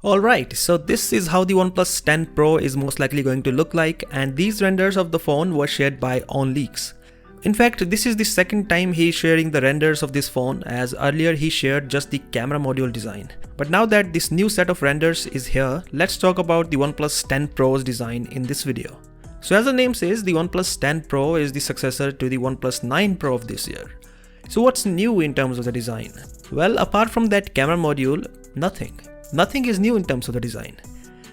Alright, so this is how the OnePlus 10 Pro is most likely going to look like, and these renders of the phone were shared by OnLeaks. In fact, this is the second time he is sharing the renders of this phone, as earlier he shared just the camera module design. But now that this new set of renders is here, let's talk about the OnePlus 10 Pro's design in this video. So as the name says, the OnePlus 10 Pro is the successor to the OnePlus 9 Pro of this year. So what's new in terms of the design? Well, apart from that camera module, nothing. Nothing is new in terms of the design.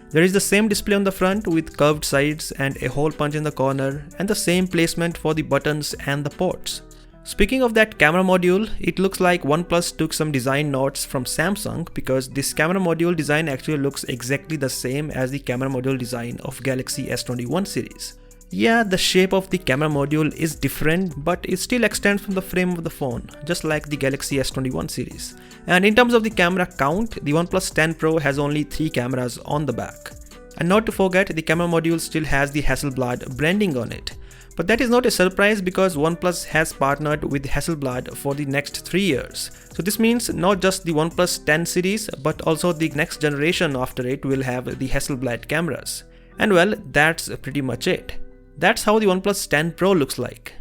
There is the same display on the front with curved sides and a hole punch in the corner, and the same placement for the buttons and the ports. Speaking of that camera module, it looks like OnePlus took some design notes from Samsung, because this camera module design actually looks exactly the same as the camera module design of Galaxy S21 series. Yeah, the shape of the camera module is different, but it still extends from the frame of the phone, just like the Galaxy S21 series. And in terms of the camera count, the OnePlus 10 Pro has only 3 cameras on the back. And not to forget, the camera module still has the Hasselblad branding on it. But that is not a surprise, because OnePlus has partnered with Hasselblad for the next 3 years. So this means not just the OnePlus 10 series, but also the next generation after it will have the Hasselblad cameras. And well, that's pretty much it. That's how the OnePlus 10 Pro looks like.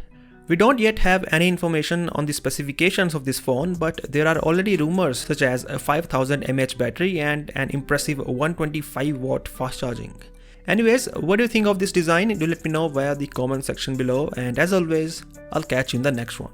We don't yet have any information on the specifications of this phone, but there are already rumors such as a 5000 mAh battery and an impressive 125 watt fast charging. Anyways, what do you think of this design? Do let me know via the comment section below, and as always, I'll catch you in the next one.